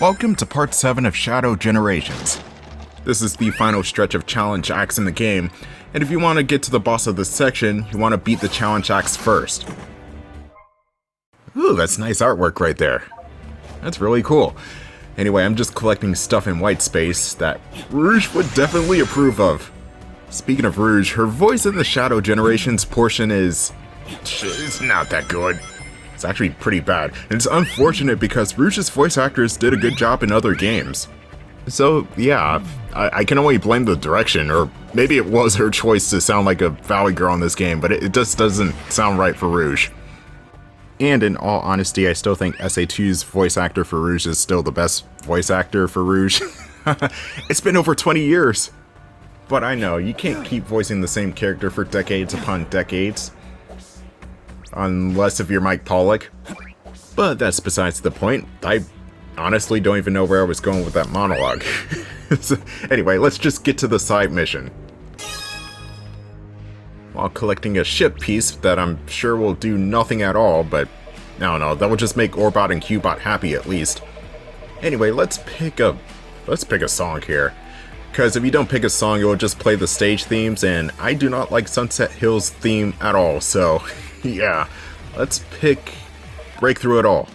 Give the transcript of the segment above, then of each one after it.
Welcome to part 7 of Shadow Generations. This is the final stretch of challenge acts in the game, and if you want to get to the boss of this section, you want to beat the challenge acts first. Ooh, that's nice artwork right there. That's really cool. Anyway, I'm just collecting stuff in white space that Rouge would definitely approve of. Speaking of Rouge, her voice in the Shadow Generations portion is... it's not that good. It's actually pretty bad, and it's unfortunate because Rouge's voice actors did a good job in other games. So yeah, I can only blame the direction, or maybe it was her choice to sound like a Valley girl in this game, but it just doesn't sound right for Rouge. And in all honesty, I still think SA2's voice actor for Rouge is still the best voice actor for Rouge. It's been over 20 years! But I know, you can't keep voicing the same character for decades upon decades. Unless if you're Mike Pollock. But that's besides the point. I honestly don't even know where I was going with that monologue. So, anyway, let's just get to the side mission. While collecting a ship piece that I'm sure will do nothing at all, but I don't know, that will just make Orbot and Cubot happy at least. Anyway, let's pick a song here. Because if you don't pick a song, it will just play the stage themes, and I do not like Sunset Hill's theme at all, so yeah, let's pick Break Through It All.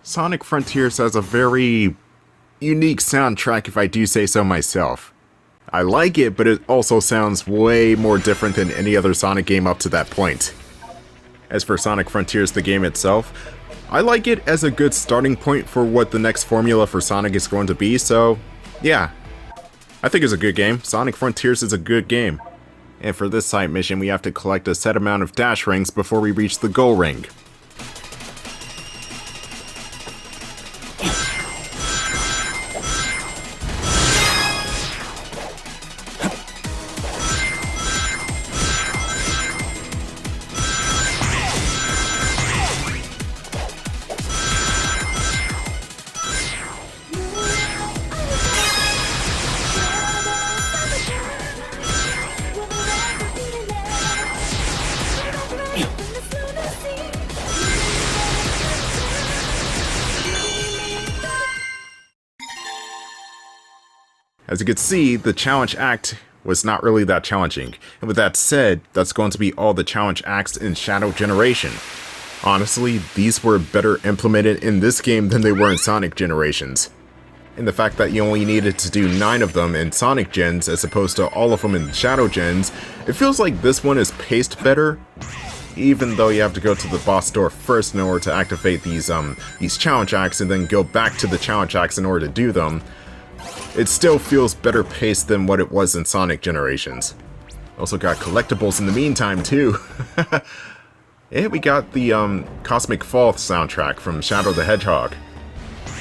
Sonic Frontiers has a very unique soundtrack, if I do say so myself. I like it, but it also sounds way more different than any other Sonic game up to that point. As for Sonic Frontiers, the game itself, I like it as a good starting point for what the next formula for Sonic is going to be, so yeah. I think it's a good game. Sonic Frontiers is a good game. And for this side mission, we have to collect a set amount of dash rings before we reach the goal ring. As you can see, the challenge act was not really that challenging, and with that said, that's going to be all the challenge acts in Shadow Generation. Honestly, these were better implemented in this game than they were in Sonic Generations. And the fact that you only needed to do 9 of them in Sonic Gens as opposed to all of them in Shadow Gens, it feels like this one is paced better, even though you have to go to the boss door first in order to activate these challenge acts and then go back to the challenge acts in order to do them. It still feels better paced than what it was in Sonic Generations. Also got collectibles in the meantime too. And we got the Cosmic Fall soundtrack from Shadow the Hedgehog.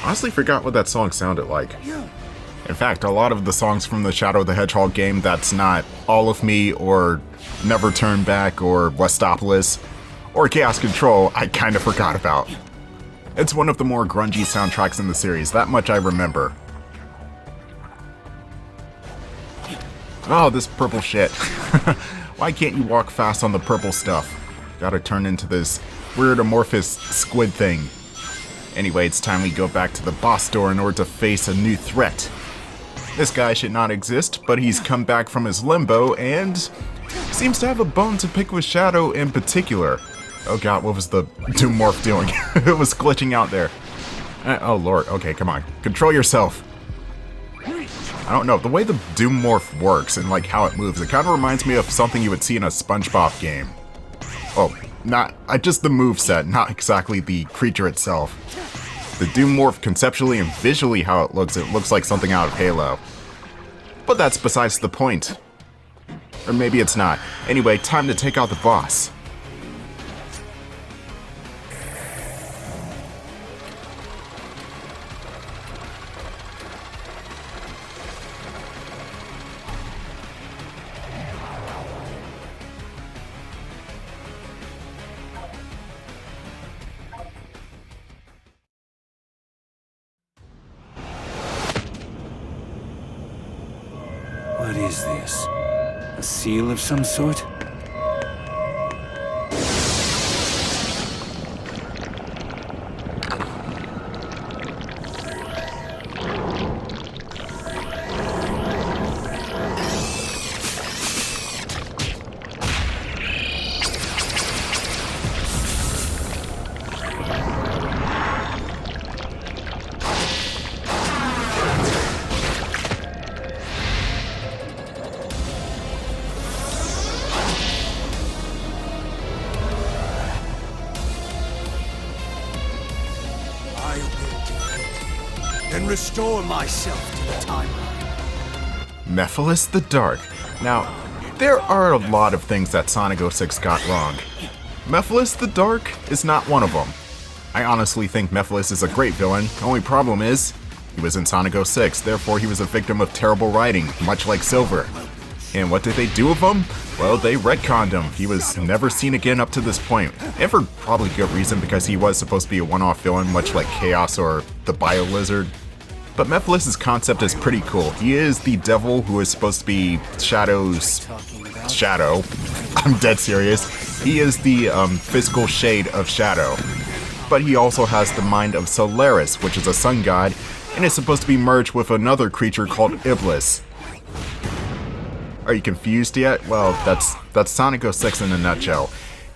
Honestly forgot what that song sounded like. In fact, a lot of the songs from the Shadow the Hedgehog game that's not All of Me or Never Turn Back or Westopolis or Chaos Control, I kind of forgot about. It's one of the more grungy soundtracks in the series, that much I remember. Oh, this purple shit. Why can't you walk fast on the purple stuff? Gotta turn into this weird amorphous squid thing. Anyway, it's time we go back to the boss door in order to face a new threat. This guy should not exist, but he's come back from his limbo and seems to have a bone to pick with Shadow in particular. Oh god, what was the Doom Morph doing? It was glitching out there. Oh lord, okay, come on. Control yourself. I don't know, the way the Doom Morph works and like how it moves, it kind of reminds me of something you would see in a SpongeBob game. Oh, not just the moveset, not exactly the creature itself. The Doom Morph, conceptually and visually how it looks like something out of Halo. But that's besides the point. Or maybe it's not. Anyway, time to take out the boss. What is this? A seal of some sort? And restore myself to the timeline. Mephiles the Dark. Now, there are a lot of things that Sonic 06 got wrong. Mephiles the Dark is not one of them. I honestly think Mephiles is a great villain. The only problem is, he was in Sonic 06, therefore he was a victim of terrible writing, much like Silver. And what did they do with him? Well, they retconned him. He was never seen again up to this point. And for probably good reason, because he was supposed to be a one-off villain, much like Chaos or the Bio Lizard. But Mephiles' concept is pretty cool. He is the devil who is supposed to be Shadow's Shadow. I'm dead serious. He is the physical shade of Shadow. But he also has the mind of Solaris, which is a sun god, and is supposed to be merged with another creature called Iblis. Are you confused yet? Well, that's Sonic 06 in a nutshell.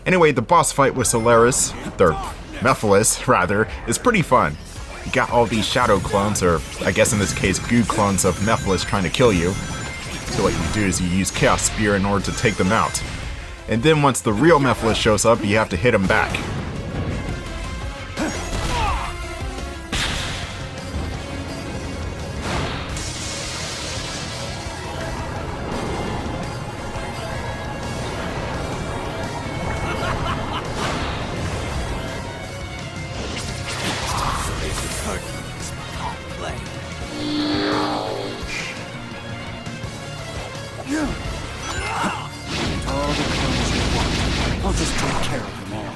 Anyway, the boss fight with Solaris, or Mephiles, rather, is pretty fun. You got all these shadow clones, or I guess in this case, goo clones of Mephiles trying to kill you. So what you do is you use Chaos Spear in order to take them out. And then once the real Mephiles shows up, you have to hit him back. I'll just take care of them all.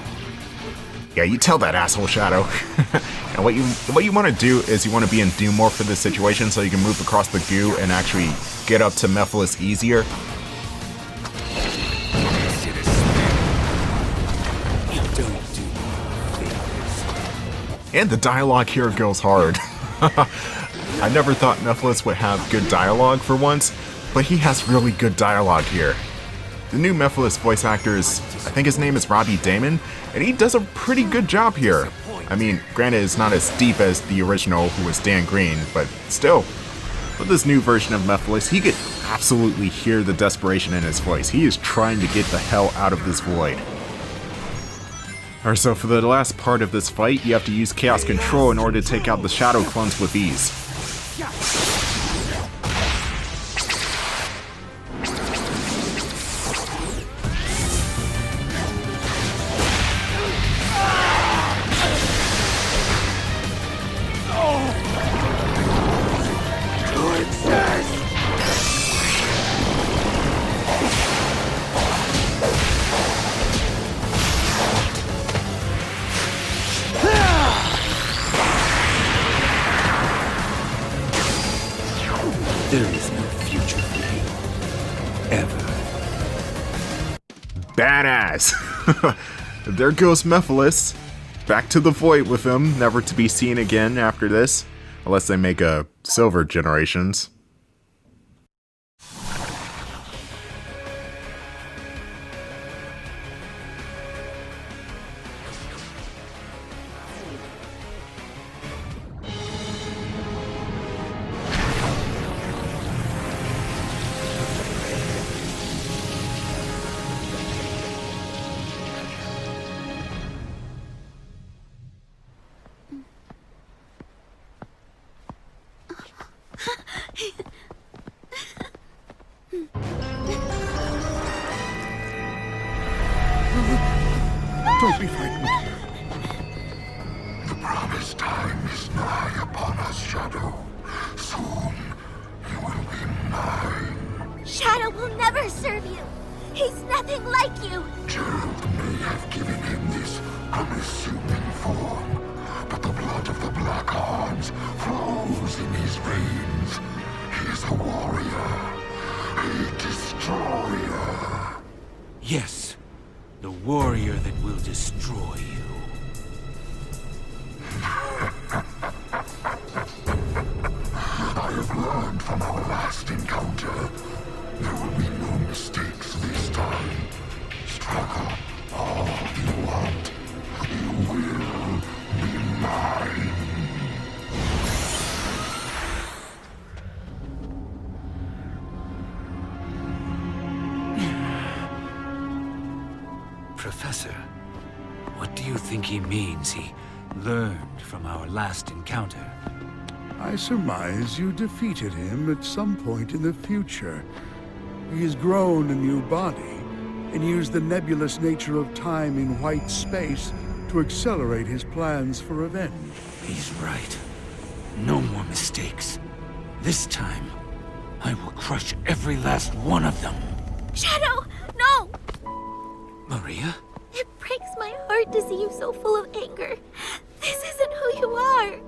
Yeah, you tell that asshole, Shadow. And what you want to do is you want to be in Doom Morph for this situation so you can move across the goo and actually get up to Mephiles easier. And the dialogue here goes hard. I never thought Mephiles would have good dialogue for once, but he has really good dialogue here. The new Mephiles voice actor is, I think his name is Robbie Damon, and he does a pretty good job here. I mean, granted it's not as deep as the original, who was Dan Green, but still. With this new version of Mephiles, he could absolutely hear the desperation in his voice. He is trying to get the hell out of this void. Alright, so for the last part of this fight, you have to use Chaos Control in order to take out the Shadow clones with ease. There is no future for me. Ever. Badass! There goes Mephiles. Back to the void with him, never to be seen again after this. Unless they make a Silver Generations. Don't be frightened. The promised time is nigh upon us, Shadow. Soon, you will be mine. Shadow will never serve you. He's nothing like you. Gerald may have given him this unassuming form, but the blood of the Black Arms flows in his veins. He is a warrior, a destroyer. Yes, the warrior that will destroy you. I have learned from our last encounter. There will be no mistakes this time. Struggle all you want. You will be mine. Professor, what do you think he means he learned from our last encounter? I surmise you defeated him at some point in the future. He has grown a new body and used the nebulous nature of time in white space to accelerate his plans for revenge. He's right. No more mistakes. This time, I will crush every last one of them. Shadow, no! Maria? It breaks my heart to see you so full of anger. This isn't who you are.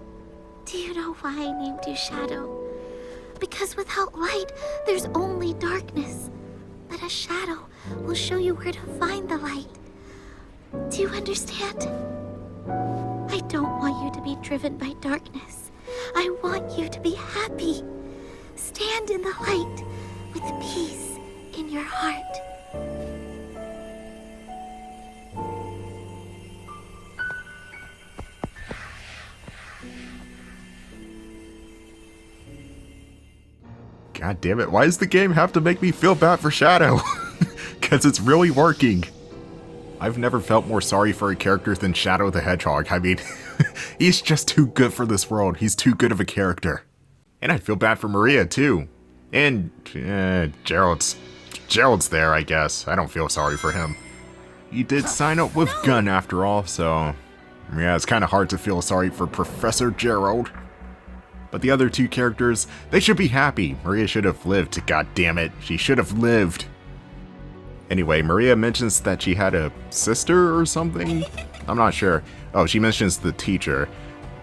Do you know why I named you Shadow? Because without light, there's only darkness. But a shadow will show you where to find the light. Do you understand? I don't want you to be driven by darkness. I want you to be happy. Stand in the light with peace in your heart. God damn it, why does the game have to make me feel bad for Shadow? Because it's really working. I've never felt more sorry for a character than Shadow the Hedgehog. I mean, he's just too good for this world. He's too good of a character. And I feel bad for Maria, too. And, Gerald's there, I guess. I don't feel sorry for him. He did sign up with Gunn after all, so... yeah, it's kind of hard to feel sorry for Professor Gerald. But the other two characters, they should be happy. Maria should have lived, god damn it. She should have lived. Anyway, Maria mentions that she had a sister or something? I'm not sure. Oh, she mentions the teacher.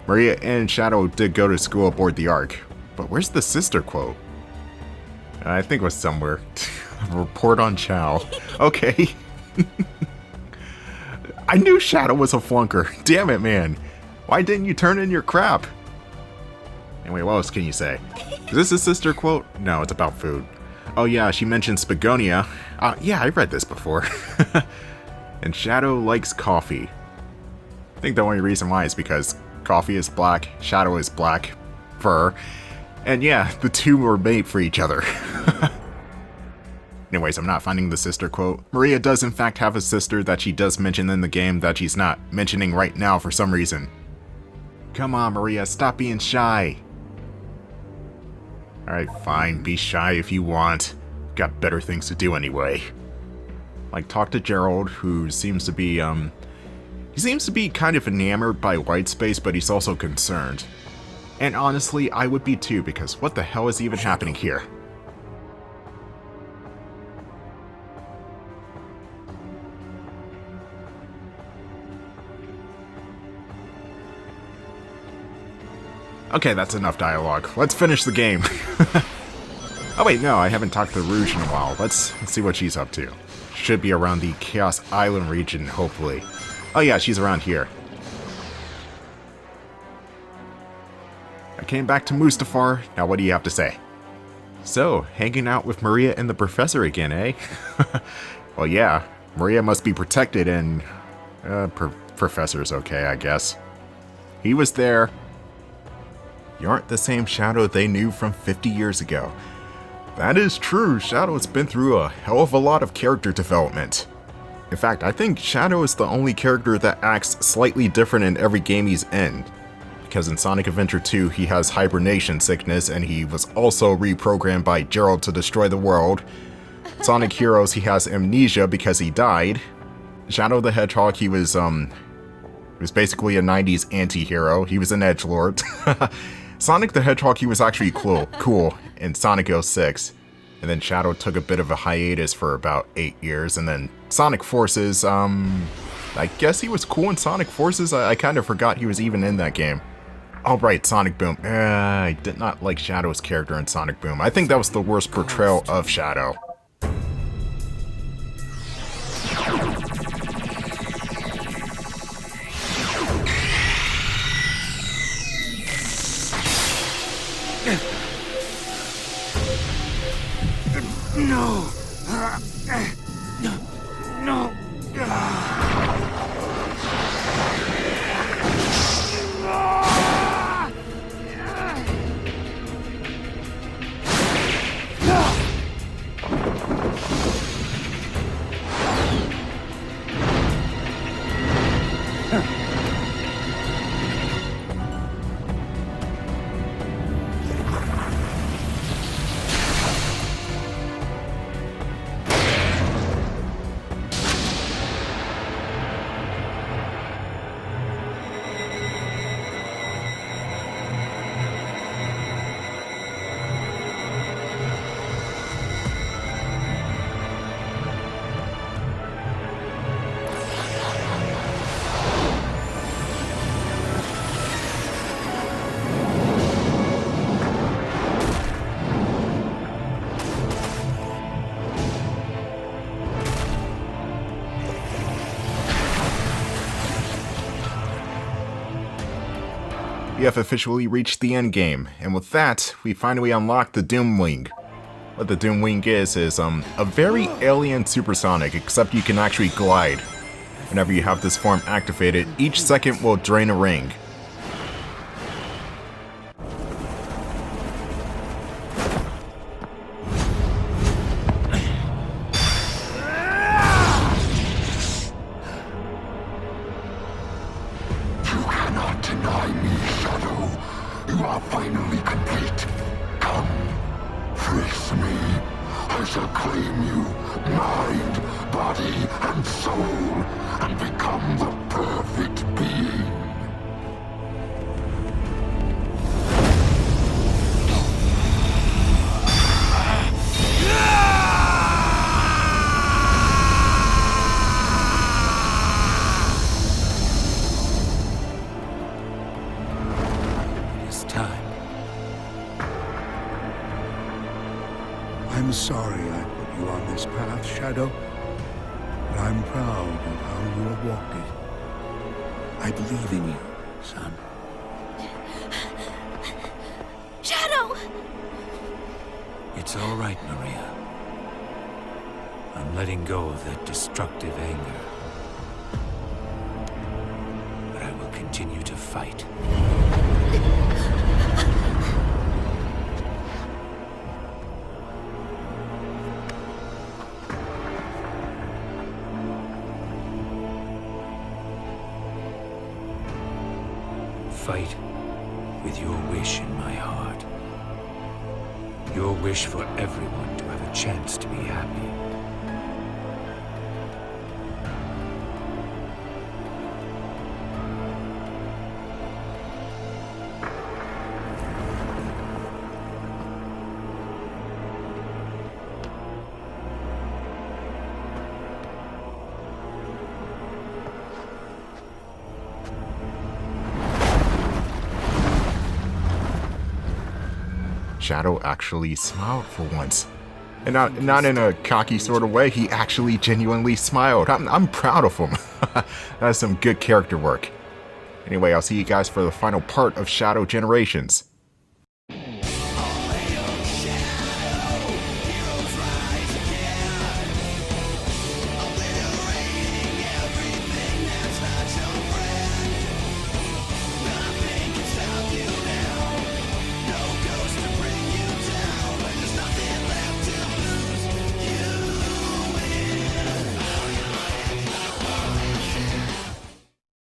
Maria and Shadow did go to school aboard the Ark. But where's the sister quote? I think it was somewhere. Report on Chow. Okay. I knew Shadow was a flunker. Damn it, man. Why didn't you turn in your crap? Anyway, what else can you say? Is this a sister quote? No, it's about food. Oh yeah, she mentions Spagonia. Yeah, I read this before. And Shadow likes coffee. I think the only reason why is because coffee is black, Shadow is black, fur. And yeah, the two were made for each other. Anyways, I'm not finding the sister quote. Maria does in fact have a sister that she does mention in the game that she's not mentioning right now for some reason. Come on, Maria, stop being shy. Alright, fine, be shy if you want. Got better things to do anyway. Like, talk to Gerald, who seems to be, he seems to be kind of enamored by white space, but he's also concerned. And honestly, I would be too, because what the hell is even happening here? Okay, that's enough dialogue. Let's finish the game. Oh wait, no, I haven't talked to Rouge in a while. Let's see what she's up to. Should be around the Chaos Island region, hopefully. Oh yeah, she's around here. I came back to Mustafar. Now what do you have to say? So, hanging out with Maria and the professor again, eh? Well yeah, Maria must be protected and... Professor's okay, I guess. He was there. You aren't the same Shadow they knew from 50 years ago. That is true, Shadow's been through a hell of a lot of character development. In fact, I think Shadow is the only character that acts slightly different in every game he's in. Because in Sonic Adventure 2 he has hibernation sickness and he was also reprogrammed by Gerald to destroy the world. Sonic Heroes he has amnesia because he died. Shadow the Hedgehog, he was basically a 90s anti-hero. He was an edgelord. Sonic the Hedgehog, he was actually cool in Sonic 06. And then Shadow took a bit of a hiatus for about 8 years. And then Sonic Forces, I guess he was cool in Sonic Forces. I kind of forgot he was even in that game. Alright, Sonic Boom. I did not like Shadow's character in Sonic Boom. I think that was the worst portrayal of Shadow. No! No! We have officially reached the end game, and with that, we finally unlock the Doom Wing. What the Doom Wing is a very alien supersonic, except you can actually glide. Whenever you have this form activated, each second will drain a ring. You cannot deny me, Shadow. You are finally complete. Come, face me. I shall claim you, mind, body, and soul, and become the perfect being. It's time. I'm sorry I put you on this path, Shadow. But I'm proud of how you have walked it. I believe in you, son. Shadow! It's all right, Maria. I'm letting go of that destructive anger. But I will continue to fight. Fight with your wish in my heart. Your wish for everyone to have a chance to be happy. Shadow actually smiled for once. And not in a cocky sort of way, he actually genuinely smiled. I'm proud of him. That's some good character work. Anyway, I'll see you guys for the final part of Shadow Generations.